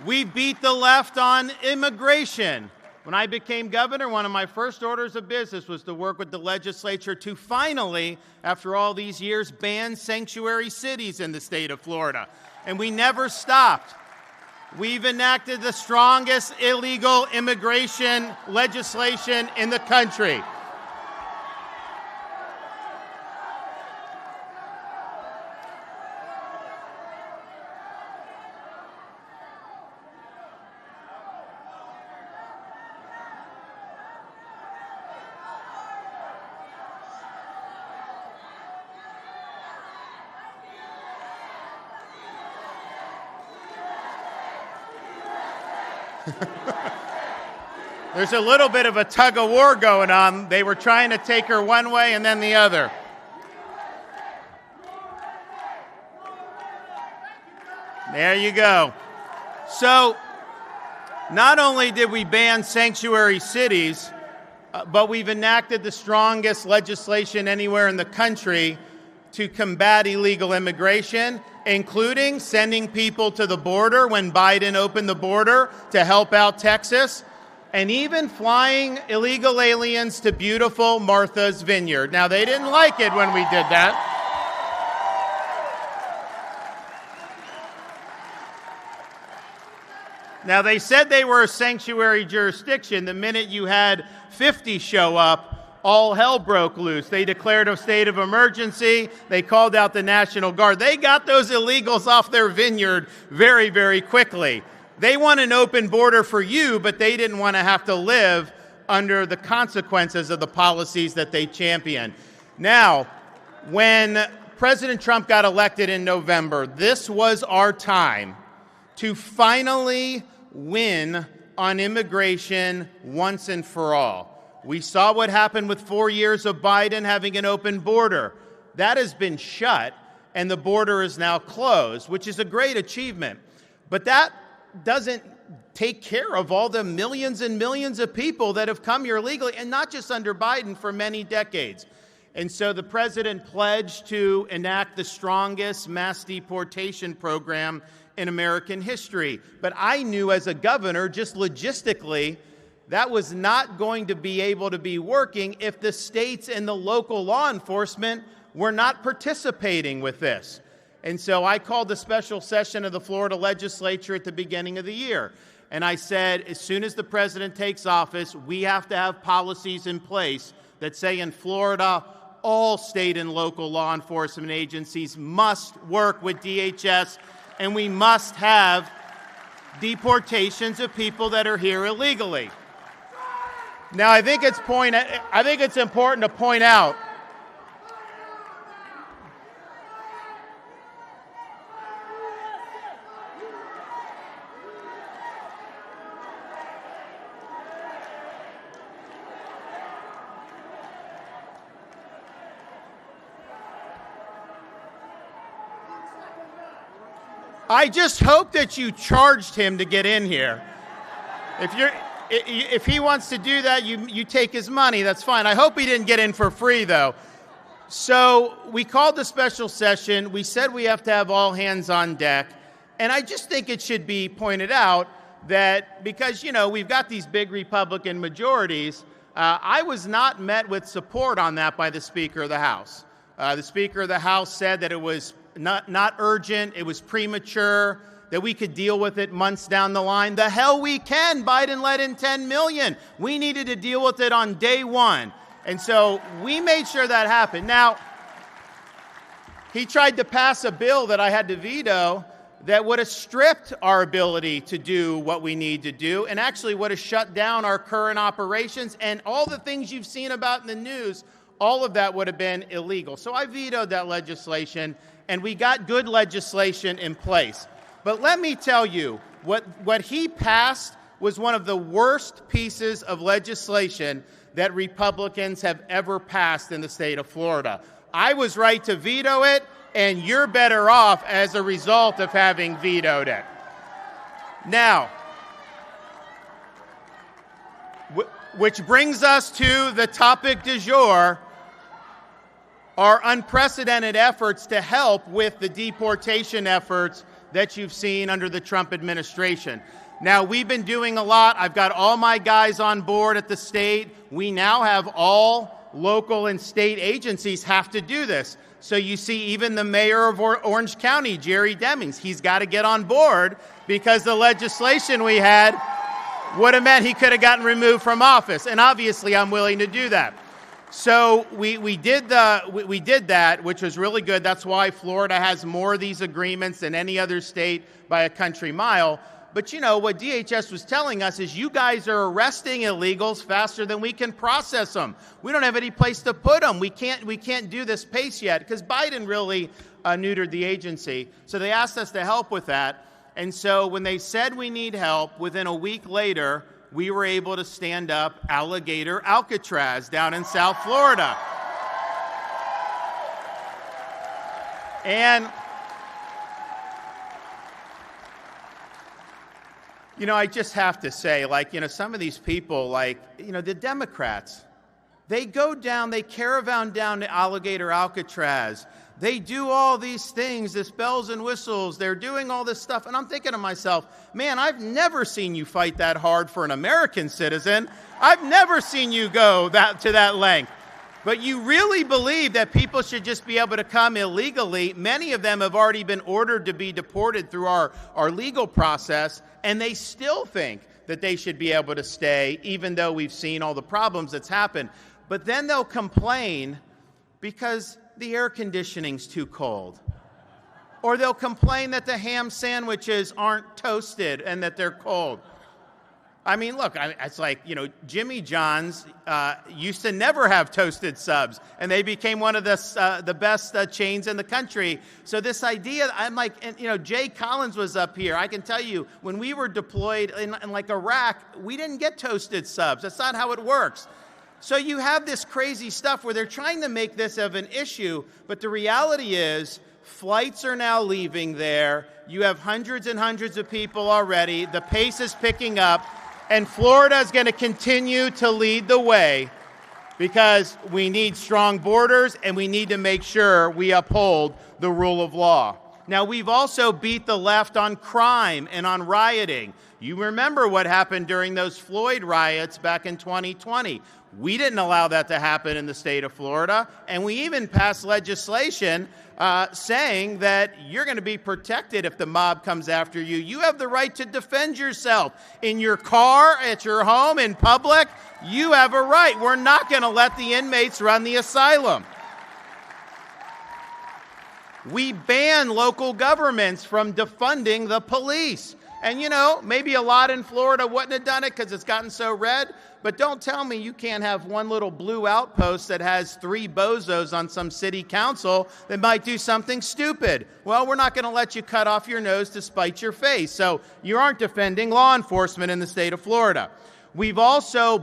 We beat the left on immigration. When I became governor, one of my first orders of business was to work with the legislature to finally, after all these years, ban sanctuary cities in the state of Florida. And we never stopped. We've enacted the strongest illegal immigration legislation in the country. There's a little bit of a tug of war going on. They were trying to take her one way and then the other. There you go. So, not only did we ban sanctuary cities, but we've enacted the strongest legislation anywhere in the country to combat illegal immigration, including sending people to the border when Biden opened the border to help out Texas, and even flying illegal aliens to beautiful Martha's Vineyard. Now, they didn't like it when we did that. Now, they said they were a sanctuary jurisdiction. The minute you had 50 show up, all hell broke loose. They declared a state of emergency. They called out the National Guard. They got those illegals off their vineyard very, very quickly. They want an open border for you, but they didn't want to have to live under the consequences of the policies that they champion. Now, when President Trump got elected in November, this was our time to finally win on immigration once and for all. We saw what happened with 4 years of Biden having an open border. That has been shut, and the border is now closed, which is a great achievement. But that doesn't take care of all the millions and millions of people that have come here illegally, and not just under Biden, for many decades. And so the president pledged to enact the strongest mass deportation program in American history. But I knew as a governor, just logistically, that was not going to be able to be working if the states and the local law enforcement were not participating with this. And so I called a special session of the Florida legislature at the beginning of the year. And I said, as soon as the president takes office, we have to have policies in place that say in Florida, all state and local law enforcement agencies must work with DHS, and we must have deportations of people that are here illegally. Now, I think it's important to point out I just hope that you charged him to get in here. If he wants to do that, you take his money. That's fine. I hope he didn't get in for free, though. So we called the special session. We said we have to have all hands on deck. And I just think it should be pointed out that because, we've got these big Republican majorities, I was not met with support on that by the Speaker of the House. The Speaker of the House said that it was not urgent, it was premature, that we could deal with it months down the line. The hell we can. Biden let in 10 million. We needed to deal with it on day one. And so we made sure that happened. Now, he tried to pass a bill that I had to veto that would have stripped our ability to do what we need to do and actually would have shut down our current operations, and all the things you've seen about in the news, all of that would have been illegal. So I vetoed that legislation, and we got good legislation in place. But let me tell you, what he passed was one of the worst pieces of legislation that Republicans have ever passed in the state of Florida. I was right to veto it, and you're better off as a result of having vetoed it. Now, which brings us to the topic du jour, our unprecedented efforts to help with the deportation efforts that you've seen under the Trump administration. Now, we've been doing a lot. I've got all my guys on board at the state. We now have all local and state agencies have to do this. So you see even the mayor of Orange County, Jerry Demings, he's got to get on board because the legislation we had would have meant he could have gotten removed from office. And obviously, I'm willing to do that. So we did that, which was really good. That's why Florida has more of these agreements than any other state by a country mile. But you know, what DHS was telling us is you guys are arresting illegals faster than we can process them. We don't have any place to put them. We can't do this pace yet because Biden really neutered the agency. So they asked us to help with that. And so when they said we need help, within a week later, we were able to stand up Alligator Alcatraz down in South Florida. And you know, I just have to say, like, you know, some of these people, like, you know, the Democrats, they go down, they caravan down to Alligator Alcatraz. They do all these things, this bells and whistles. They're doing all this stuff. And I'm thinking to myself, man, I've never seen you fight that hard for an American citizen. I've never seen you go to that length. But you really believe that people should just be able to come illegally. Many of them have already been ordered to be deported through our legal process, and they still think that they should be able to stay, even though we've seen all the problems that's happened. But then they'll complain because the air conditioning's too cold. Or they'll complain that the ham sandwiches aren't toasted and that they're cold. I mean, look, it's like, you know, Jimmy John's used to never have toasted subs, and they became one of the best chains in the country. So this idea, I'm like, and, you know, Jay Collins was up here. I can tell you, when we were deployed in like Iraq, we didn't get toasted subs. That's not how it works. So you have this crazy stuff where they're trying to make this of an issue, but the reality is flights are now leaving there. You have hundreds and hundreds of people already. The pace is picking up. And Florida is going to continue to lead the way because we need strong borders and we need to make sure we uphold the rule of law. Now, we've also beat the left on crime and on rioting. You remember what happened during those Floyd riots back in 2020. We didn't allow that to happen in the state of Florida, and we even passed legislation saying that you're going to be protected if the mob comes after you. You have the right to defend yourself in your car, at your home, in public. You have a right. We're not going to let the inmates run the asylum. We ban local governments from defunding the police. And, you know, maybe a lot in Florida wouldn't have done it because it's gotten so red. But don't tell me you can't have one little blue outpost that has 3 bozos on some city council that might do something stupid. Well, we're not going to let you cut off your nose to spite your face. So you aren't defending law enforcement in the state of Florida. We've also